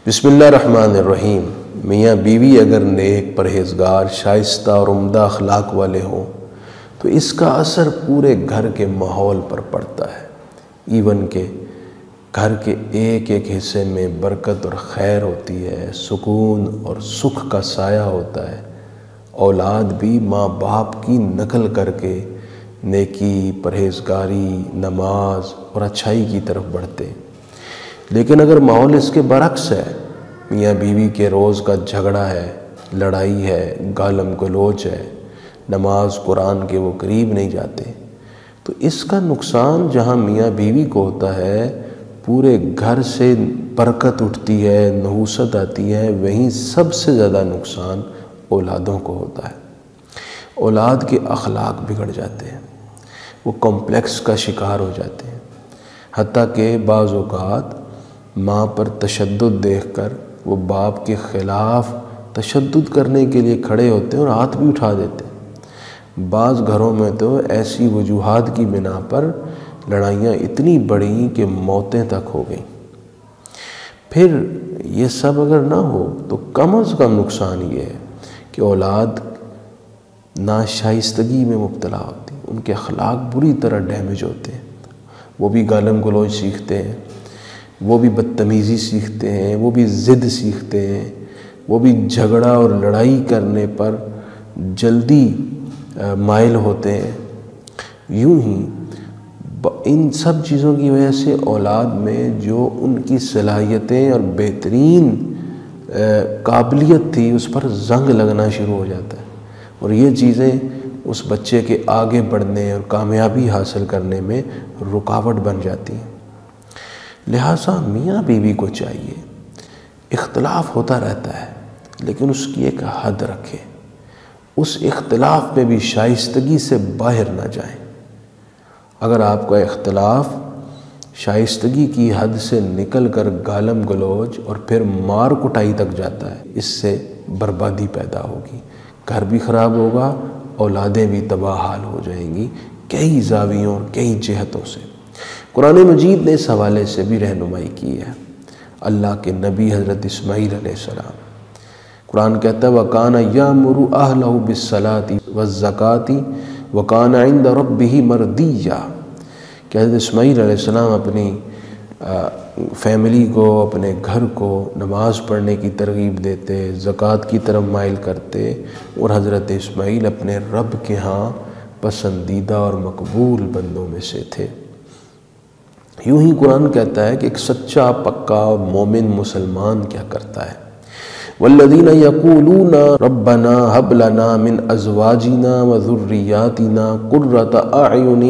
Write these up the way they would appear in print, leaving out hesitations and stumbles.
بسم اللہ الرحمن الرحیم۔ میاں بیوی اگر نیک، پرہیزگار، شائستہ اور عمدہ اخلاق والے ہوں تو اس کا اثر پورے گھر کے ماحول پر پڑتا ہے، ایون کہ گھر کے ایک ایک حصے میں برکت اور خیر ہوتی ہے، سکون اور سکھ کا سایہ ہوتا ہے۔ اولاد بھی ماں باپ کی نقل کر کے نیکی، پرہیزگاری، نماز اور اچھائی کی طرف بڑھتے ہیں۔ لیکن اگر ماحول اس کے برعکس ہے، میاں بیوی کے روز کا جھگڑا ہے، لڑائی ہے، گالم گلوچ ہے، نماز قرآن کے وہ قریب نہیں جاتے، تو اس کا نقصان جہاں میاں بیوی کو ہوتا ہے، پورے گھر سے برکت اٹھتی ہے، نحوست آتی ہے، وہیں سب سے زیادہ نقصان اولادوں کو ہوتا ہے۔ اولاد کے اخلاق بگڑ جاتے ہیں، وہ کمپلیکس کا شکار ہو جاتے ہیں، حتیٰ کہ بعض اوقات ماں پر تشدد دیکھ کر وہ باپ کے خلاف تشدد کرنے کے لیے کھڑے ہوتے ہیں اور ہاتھ بھی اٹھا دیتے ہیں۔ بعض گھروں میں تو ایسی وجوہات کی بنا پر لڑائیاں اتنی بڑھیں کہ موتیں تک ہو گئیں۔ پھر یہ سب اگر نہ ہو تو کم از کم نقصان یہ ہے کہ اولاد ناشائستگی میں مبتلا ہوتی ہے، ان کے اخلاق بری طرح ڈیمیج ہوتے ہیں، وہ بھی گالم گلوچ سیکھتے ہیں، وہ بھی بدتمیزی سیکھتے ہیں، وہ بھی ضد سیکھتے ہیں، وہ بھی جھگڑا اور لڑائی کرنے پر جلدی مائل ہوتے ہیں۔ یوں ہی ان سب چیزوں کی وجہ سے اولاد میں جو ان کی صلاحیتیں اور بہترین قابلیت تھی اس پر زنگ لگنا شروع ہو جاتا ہے، اور یہ چیزیں اس بچے کے آگے بڑھنے اور کامیابی حاصل کرنے میں رکاوٹ بن جاتی ہیں۔ لہٰذا میاں بیوی کو چاہیے، اختلاف ہوتا رہتا ہے لیکن اس کی ایک حد رکھے، اس اختلاف میں بھی شائستگی سے باہر نہ جائیں۔ اگر آپ کا اختلاف شائستگی کی حد سے نکل کر گالم گلوچ اور پھر مار کٹائی تک جاتا ہے، اس سے بربادی پیدا ہوگی، گھر بھی خراب ہوگا، اولادیں بھی تباہ حال ہو جائیں گی، کئی زاویوں اور کئی جہتوں سے۔ قرآن مجید نے اس حوالے سے بھی رہنمائی کی ہے۔ اللہ کے نبی حضرت اسماعیل علیہ السلام، قرآن کہتا ہے وَكَانَ يَأْمُرُ أَهْلَهُ بِالصَّلَاةِ وَالزَّكَاةِ وَكَانَ عِندَ رَبِّهِ مَرْضِيًّا کہ حضرت اسماعیل علیہ السلام اپنی فیملی کو، اپنے گھر کو نماز پڑھنے کی ترغیب دیتے، زکوٰۃ کی طرف مائل کرتے، اور حضرت اسماعیل اپنے رب کے ہاں پسندیدہ اور مقبول بندوں میں سے تھے۔ یوں ہی قرآن کہتا ہے کہ ایک سچا پکا مومن مسلمان کیا کرتا ہے، والذین یقولون ربنا ھب لنا من ازواجنا وذریاتنا قرۃ اعین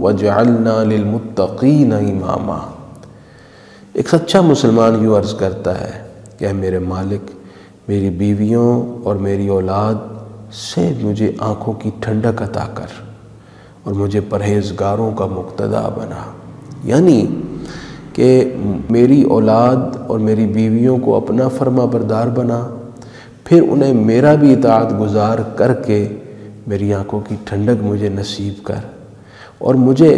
واجعلنا للمتقین اماما۔ ایک سچا مسلمان یوں عرض کرتا ہے کہ اے میرے مالک، میری بیویوں اور میری اولاد سے مجھے آنکھوں کی ٹھنڈک عطا کر اور مجھے پرہیزگاروں کا مقتدیٰ بنا۔ یعنی کہ میری اولاد اور میری بیویوں کو اپنا فرما بردار بنا، پھر انہیں میرا بھی اطاعت گزار کر کے میری آنکھوں کی ٹھنڈک مجھے نصیب کر، اور مجھے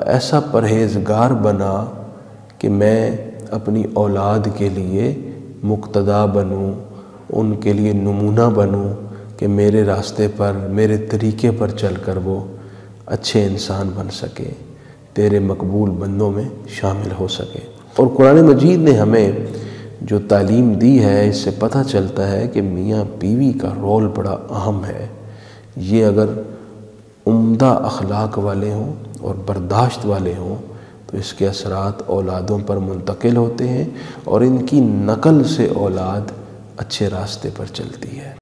ایسا پرہیزگار بنا کہ میں اپنی اولاد کے لیے مقتدیٰ بنوں، ان کے لیے نمونہ بنوں کہ میرے راستے پر، میرے طریقے پر چل کر وہ اچھے انسان بن سکے، تیرے مقبول بندوں میں شامل ہو سکے۔ اور قرآن مجید نے ہمیں جو تعلیم دی ہے، اس سے پتہ چلتا ہے کہ میاں بیوی کا رول بڑا اہم ہے۔ یہ اگر عمدہ اخلاق والے ہوں اور برداشت والے ہوں تو اس کے اثرات اولادوں پر منتقل ہوتے ہیں، اور ان کی نقل سے اولاد اچھے راستے پر چلتی ہے۔